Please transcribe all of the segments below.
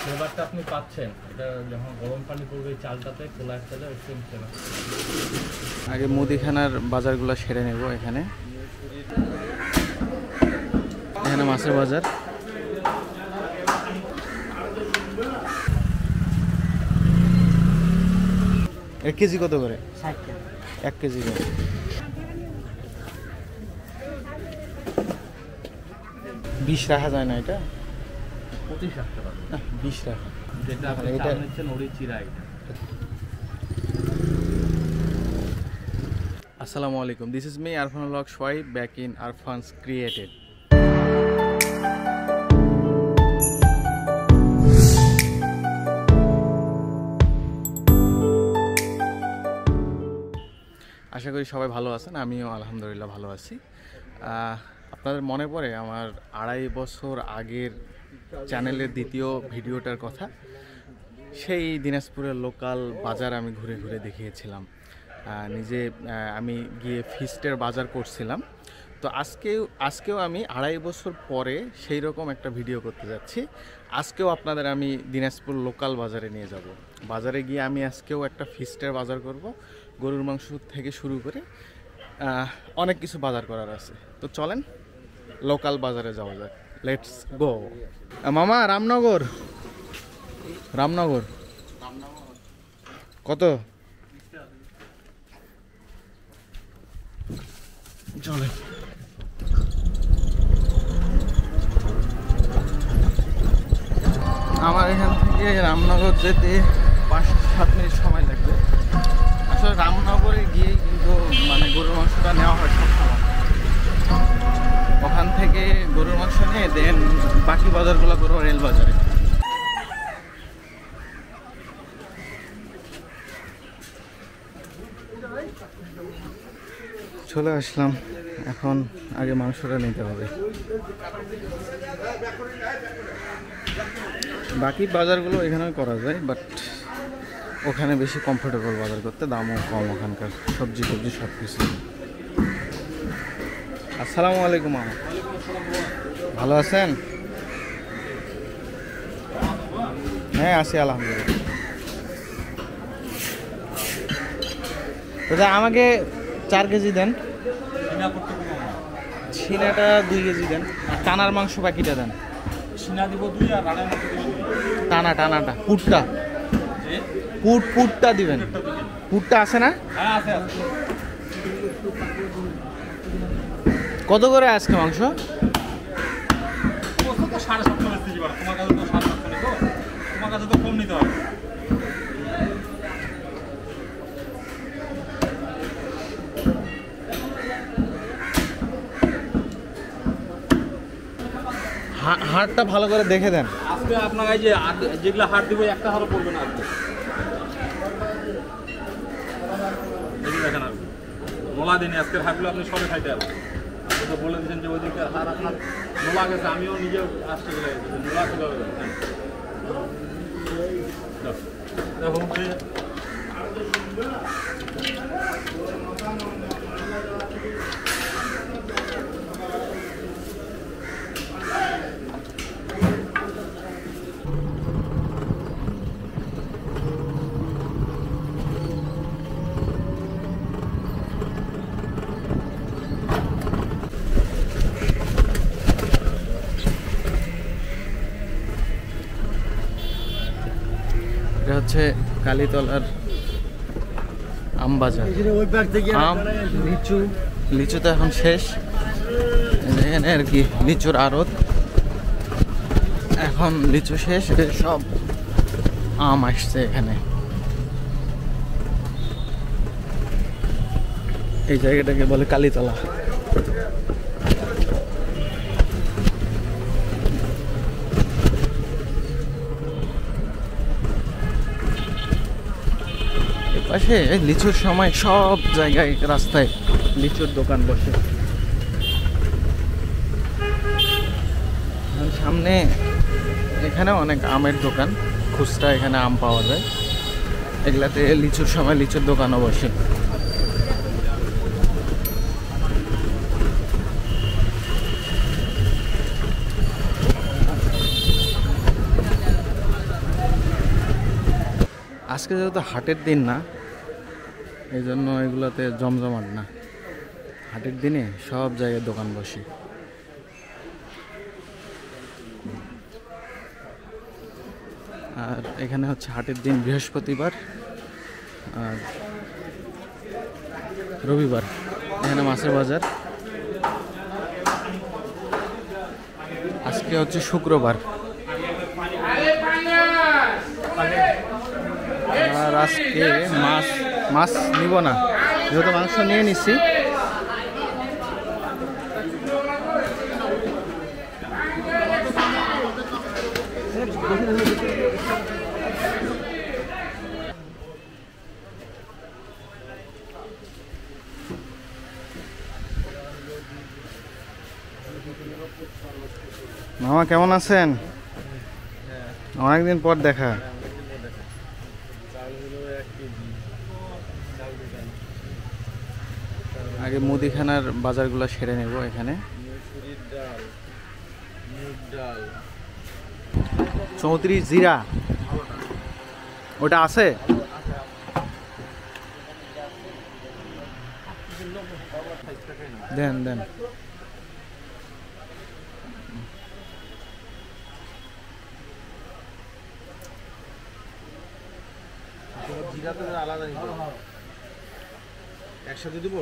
ফ্লেভারটা আপনি পাচ্ছেন, এটা যখন গরম পানি পড়বে চালটাতে খোলা চালে সেম ফ্লেভার। আগে মুদিখানার বাজারগুলো সেরে নেব। এখানে মাছের বাজার। এক কেজি কত করে? 1 কেজি করে 20 রাখা যায় না? এটা 25 রাখতে পারবেন, 20 রাখা। যেটা আপনি চাল নিচ্ছেন ওরই চিরা এটা। আসসালামু আলাইকুম, this is Mr Arfanul Haque Sohaib, back in Arfans created. আশা করি সবাই ভালো আছেন, আমিও আলহামদুলিল্লাহ ভালো আছি। আপনাদের মনে পড়ে আমার 2.5 বছর আগের চ্যানেলের দ্বিতীয় ভিডিওটার কথা? সেই দিনাজপুরের লোকাল বাজার আমি ঘুরে ঘুরে দেখিয়েছিলাম। নিজে আমি গিয়ে ফিস্টের বাজার করছিলাম। তো আজকেও আমি 2.5 বছর পরে সেই রকম একটা ভিডিও করতে যাচ্ছি। আজকেও আপনাদের আমি দিনাজপুর লোকাল বাজারে নিয়ে যাব। বাজারে গিয়ে আমি আজকেও একটা ফিস্টের বাজার করব। গরুর মাংস থেকে শুরু করে অনেক কিছু বাজার করার আছে। তো চলেন লোকাল বাজারে যাওয়া যাক, লেটস গো। মামা, রামনগর কত? চলে আমার এখান থেকে রামনগর যেতে 5-7 মিনিট সময় লাগবে। আসলে রামনগরে গিয়েই কিন্তু মানে গরুর মাংসটা নেওয়া হয় সবসময়। ওখান থেকে গরুর মাংস নিয়ে দেন বাকি বাজারগুলো করবো রেল বাজারে। চলে আসলাম, এখন আগে মাংসটা নিতে হবে। বাকি বাজারগুলো এখানেও করা যায়, বাট ওখানে বেশি কমফোর্টেবল বাজার করতে, দামও কম ওখানকার, সবজি সব কিছু। আসসালামু আলাইকুম মামা, ভালো আছেন? হ্যাঁ আছি আলহামদুলিল্লাহ। দাদা আমাকে 4 কেজি দেন, ছিনাটা 2 কেজি দেন, আর টানার মাংস বাকিটা দেন। টানাটা পুটটা দিবেন। পুটটা আছে না? কত করে আজকে মাংস? হাড়টা ভালো করে দেখে দেন। আজকে আপনার এই যে যেগুলো হাড় দিব একটা হাড়ও পড়বে না। আজকে দেখেন আর নোলা দিনে আজকের হাড়গুলো আপনি সবে খাইতে হবে। আপনি তো বলে দিয়েছেন যে ওইদিকে হাড় আপনার নোলা গেছে, আমিও নিজেও আসতে গেলে নোলা খেতে হবে। দেখুন এটা হচ্ছে কালীতলার আম বাজার। আম লিচু তো এখন শেষ, এখানে আর কি লিচুর আড়ত। এখন লিচু শেষ, সব আম আসছে এখানে। এই জায়গাটাকে বলে কালীতলা। পাশে লিচুর সময় সব জায়গায় রাস্তায় লিচুর দোকান বসে। সামনে এখানে অনেক আমের দোকান, খুচরা এখানে আম পাওয়া যায়। এগুলাতে লিচুর সময় লিচুর দোকানও বসে। আজকে যেহেতু হাটের দিন না, এই জন্য এগুলোতে জমজমাট না। হাটের দিনে সব জায়গায় দোকান বসে। আর এখানে হচ্ছে হাটের দিন বৃহস্পতিবার আর রবিবার। এখানে মাছের বাজার। আজকে হচ্ছে শুক্রবার। আর আজকে মাছ নিব না, যেহেতু মাংস নিয়ে নিচ্ছি। মামা কেমন আছেন? অনেকদিন পর দেখা। আগে মুদিখানার বাজারগুলো সেরে নেব। এখানে 34 জিরা ওটা আছে? দেন দেন। একসাথে দিব।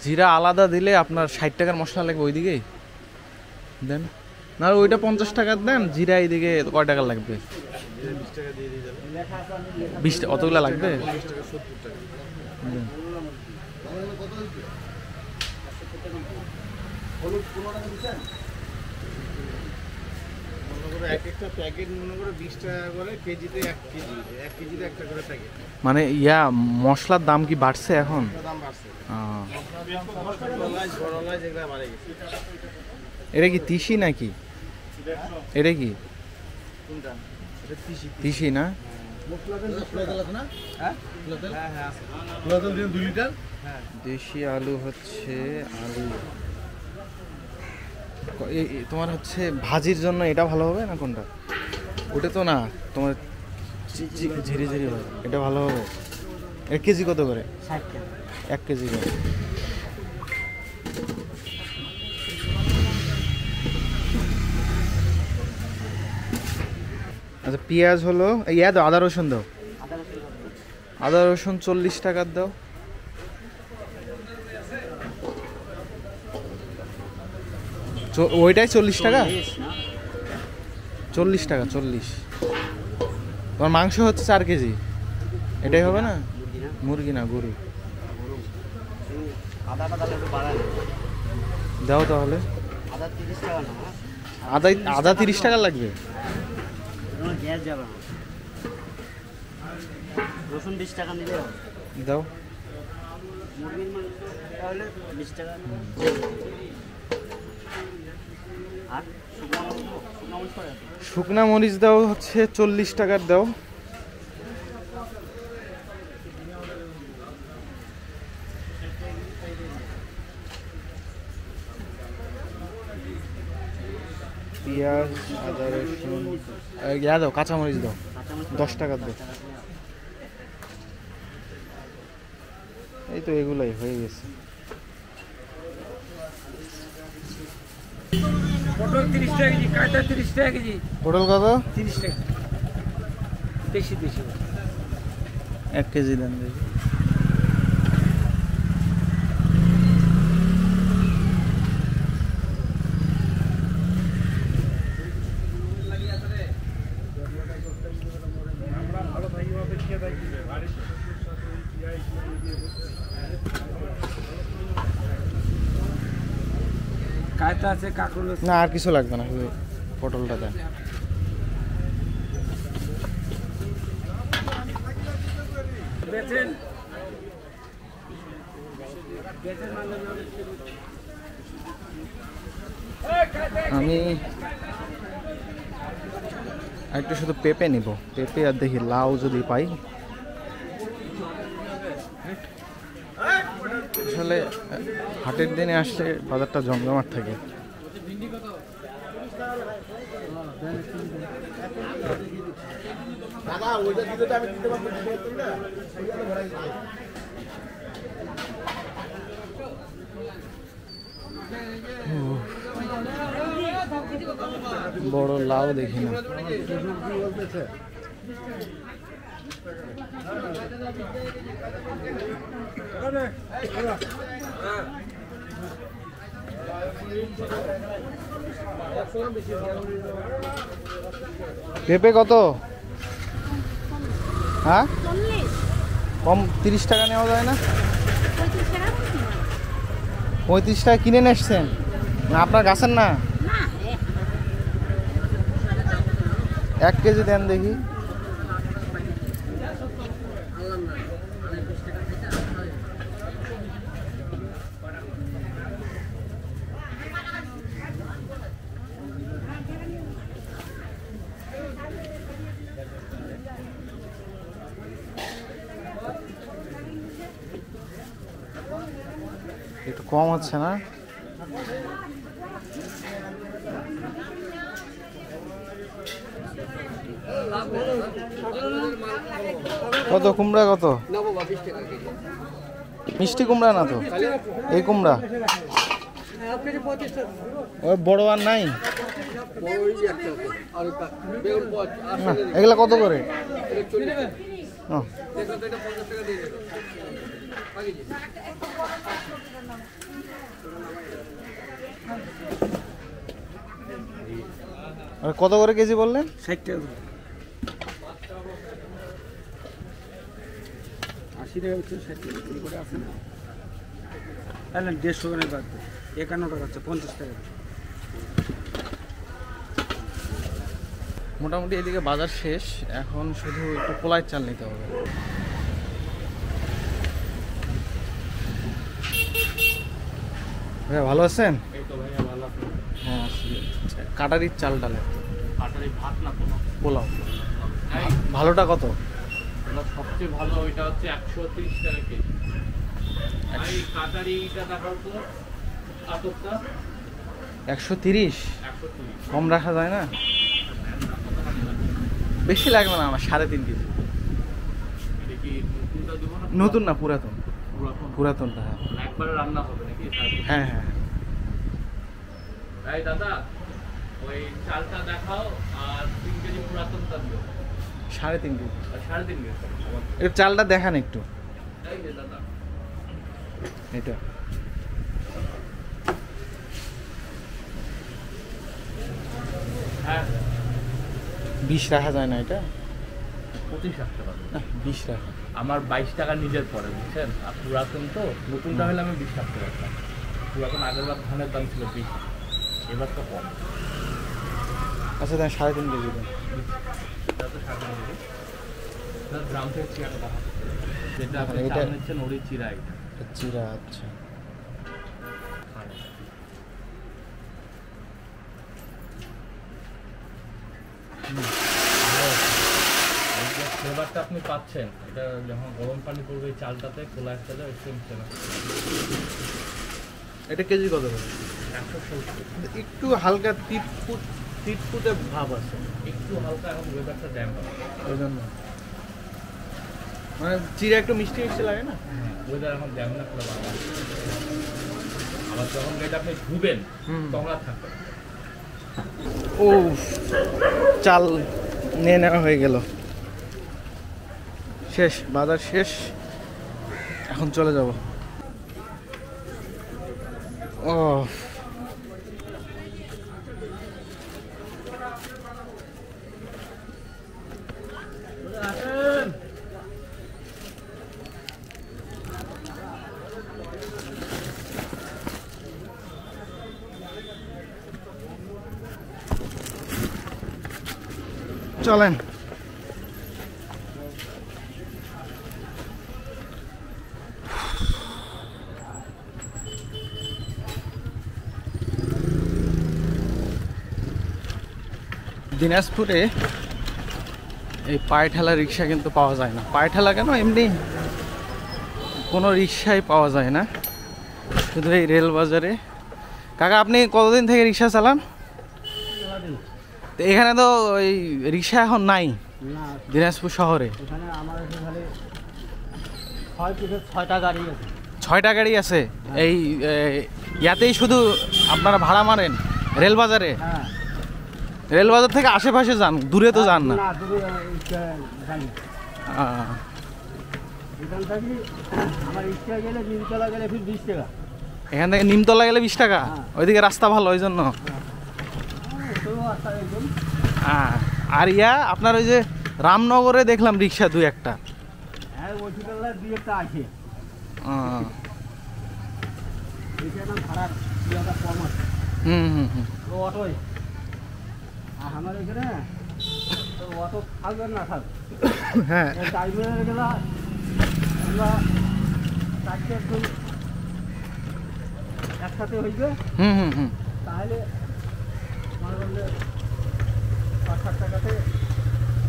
জিরা আলাদা দিলে আপনার 60 টাকার মশলা লাগবে ওইদিকেই দেন। না ওইটা 50 টাকার দেন, জিরা এইদিকে কয় টাকা লাগবে? 20 টাকা দিয়ে দিই। 20 টাকা অতগুলা লাগবে? 40 টাকা 70 টাকা। এক একটা প্যাকেট মনে করে 20 টাকা করে, কেজিতে 1 কেজি, 1 কেজিতে একটা করে প্যাকেট। মানে মশলার দাম কি বাড়ছে এখন? দাম বাড়ছে। যেগুলো বাড়ে গেছে। এটা কি তিসি নাকি? এটা কি কোনটা? এটা তিসি না? মশলা তেল আছে না? হ্যাঁ হ্যাঁ আছে। মশলা তেল দিন 2 লিটার। হ্যাঁ। দেশি আলু হচ্ছে আলু। তোমার হচ্ছে ভাজির জন্য এটা ভালো হবে না কোনটা? ওটা তো না, তোমার ঝিরি ঝিরি হবে, এটা ভালো হবে। 1 কেজি কত করে? 60 টাকা। 1 কেজি করে। আচ্ছা পেঁয়াজ হলো, দাও আদা রসুন দাও। আদা রসুন 40 টাকার দাও। ওইটাই 40 টাকা? 40 টাকা 40। তোমার মাংস হচ্ছে 4 কেজি, এটাই হবে না? মুরগি না গরু। দাও তাহলে। আদা 30 টাকা লাগবে। রসুন 20 টাকা নিলে দাও। মুরগির মাংস তাহলে 20 টাকা। আর শুকনা মরিচ দাও হচ্ছে 40 টাকার দাও। পেঁয়াজ আদা রসুন দাও, কাঁচামরিচ দাও 10 টাকার দাও। এই তো এগুলাই হয়ে গেছে। পটল 30 টাকা কেজি, কাঁচা 30 টাকা কেজি। পটল কত? 30 টাকা। বেশি 1 কেজি দেন দেখি। কাঁচা আছে, কাঁকরোল আছে। না আর কিছু লাগবে না, শুধু পটলটা দেন। বেচেন আমি একটু শুধু পেঁপে নিব, পেঁপে আর দেখি লাউ যদি পাই। আসলে হাটের দিনে আসলে বাজারটা জমজমাট থাকে। দাদা ওইটা দিলে তো আমি দিতে পারবো না, ওইটা তো ভরাই দিতে। বড় লাউ দেখি না। পেঁপে কত? হ্যাঁ কম 30 টাকা নেওয়া যায় না? 35 টাকা কিনে নিয়ে এসছেন না আপনার গাছের না? 1 কেজি দেন দেখি। একটু কম হচ্ছে না? কত কুমড়া কত? মিষ্টি কুমড়া না তো, এই কুমড়া ওই বড় আর নাই? এগুলা কত করে? কত করে কেজি বললেন? 60 টাকা। 80 টাকা হচ্ছে, 60 টাকা করে আছে না? তাহলে 150 করে বাদ দেয়, 51 টাকা হচ্ছে, 50 টাকা। মোটামুটি এদিকে বাজার শেষ, এখন শুধু একটু পোলাইয়ের চাল নিতে হবে। ভাইয়া ভালো আছেন? এই তো ভাইয়া ভালো আছি। হ্যাঁ আছি। কাটারির চাল ডালে কাটারি ভাত না পোলাও? পোলাও। ভালোটা কত? সবচেয়ে ভালো ওইটা হচ্ছে 130 টাকা কেজি। এই কাটারিটা দেখাও তো, আতপটা 130। 130। কম রাখা যায় না? বেশি লাগবে না আমার, 3.5 কেজি। এটা কি নতুনটা দেবো না? নতুন না, পুরাতন। পুরাতন? পুরাতনটা হ্যাঁ। একবারে রান্না হবে নাকি? হ্যাঁ হ্যাঁ। এই দাদা ওই চালটা দেখাও আর 3 কেজি পুরাতনটা দিও। 3.5 কেজি। 3.5 কেজি। একটু চালটা দেখান একটু। এই যে দাদা এটা হ্যাঁ 20 রাখা যায় না? এটা 25 রাখতে পারবো। না 20 রাখা। আমার 22 টাকা নিজের পরে, বুঝছেন? আর পুরাতন তো, নতুনটা হলে আমি 20 রাখতে পারতাম। পুরাতন আগের বার ধানের দাম ছিল 20, এবার তো কম। আচ্ছা দেন 3.5 কেজি দেন। এটা তো 7 কেজি। গ্রাম থেকে চিরাটা দেখা, যেটা আপনি এটা চাল নিচ্ছেন ওরই চিরা এটা। চিরা। আচ্ছা ফ্লেভারটা আপনি পাচ্ছেন, এটা যখন গরম পানি পড়বে এই চালটাতে, খোলার সাথে সেম ফ্লেভার। এটা কেজি কত করে? 170। একটু হালকা তিতকুটে ভাব আছে, একটু হালকা, এখন ওয়েদারটা ড্যাম হবে ওই জন্য। মানে চিরা একটু মিষ্টি মিষ্টি লাগে না? ওয়েদার এখন ড্যাম না করে ভালো। আবার যখন এটা আপনি ধুবেন তখন আর থাকবে না। ও চাল নিয়ে নেওয়া হয়ে গেল, শেষ বাজার শেষ, এখন চলে যাব। ও চলেন। দিনাজপুরে এই পায়ে ঠেলা রিক্সা কিন্তু পাওয়া যায় না। পায়ে ঠেলা কেন, এমনি কোনো রিক্সাই পাওয়া যায় না, শুধু এই রেল বাজারে। কাকা আপনি কতদিন থেকে রিক্সা চালান? তো এখানে তো ওই রিক্সা এখন নাই। না, দিনাজপুর শহরে এখানে আমার এখানে 6 থেকে 6টা গাড়ি আছে। 6টা গাড়ি আছে। এই ইয়াতেই শুধু আপনারা ভাড়া মারেন রেলবাজারে? হ্যাঁ, রেলবাজার থেকে আশেপাশে যান, দূরে তো যান না? না দূরে গাড়ি। এখান থেকে আমার ইচ্ছা গেলে নিমতলা গেলে ফির 20 টাকা। এখান থেকে নিমতলা গেলে 20 টাকা? ওইদিকে রাস্তা ভালো ওই জন্য? আর ইয়া আপনার ওই যে রামনগরে দেখলাম রিক্সা 2-1টা। হ্যাঁ, ওই ঠিকানা 2-1টা আছে। এখানে ভাড়ার ইয়েটা কম আছে। তো অটোই আর আমার এখানে তো অটো থাকবে না থাকবে। হ্যাঁ, টাইমে গেলে আমরা 4 জন একসাথে হইবে, তাহলে মনে করলে 5-7 টাকাতে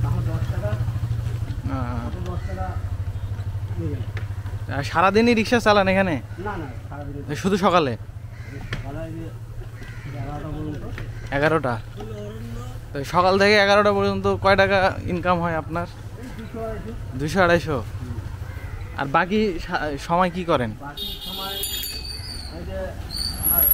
তখন 10 টাকা 10 টাকা নিয়ে গেল। সারাদিনই রিক্সা চালান এখানে? না না, সারাদিন শুধু সকালে? সকালে 11টা পর্যন্ত। 11টা? তো সকাল থেকে 11টা পর্যন্ত কয় টাকা ইনকাম হয় আপনার? 200-250? আর বাকি সময় কি করেন? বাকি সময় এই যে আমার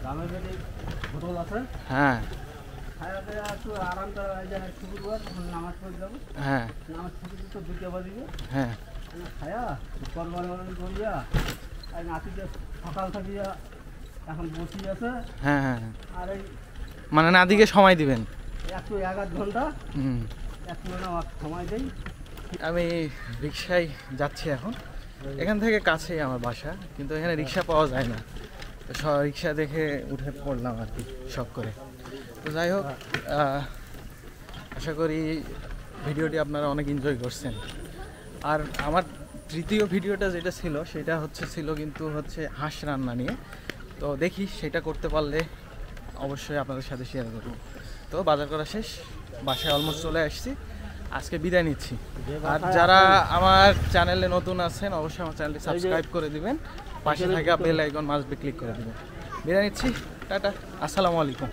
গ্রামের বাড়ি হোটেল আছে, হ্যাঁ খাইতে একটু আরাম করে এই যে শুক্রবার নামাজ পড়ে যাবো। হ্ঁ নামাজ পড়তে তো 2টা বাজিবে। হ্যাঁ খায়া কর্মরণ করিয়া আর নাতিতে সকাল থাকিয়া এখন বসি আছে। হ্যাঁ হ্যাঁ আর এই মানে নাদিকে সময় দিবেন? একটু 1-8 ঘন্টা একটু সময় দেই। আমি রিক্সায় যাচ্ছি এখন। এখান থেকে কাছেই আমার বাসা, কিন্তু এখানে রিক্সা পাওয়া যায় না। তো রিক্সা দেখে উঠে পড়লাম আর কি শখ করে। তো যাই হোক, আশা করি ভিডিওটি আপনারা অনেক এনজয় করছেন। আর আমার তৃতীয় ভিডিওটা যেটা ছিল সেটা ছিল কিন্তু হাঁস রান্না নিয়ে। তো দেখি সেটা করতে পারলে অবশ্যই আপনাদের সাথে শেয়ার করব। তো বাজার করা শেষ, বাসায় অলমোস্ট চলে আসছি, আজকে বিদায় নিচ্ছি। আর যারা আমার চ্যানেলে নতুন আছেন অবশ্যই আমার চ্যানেলটি সাবস্ক্রাইব করে দিবেন, পাশে থাকা bell icon must be click করে দিবেন। বিদায় নিচ্ছি, টাটা, আসসালামু আলাইকুম।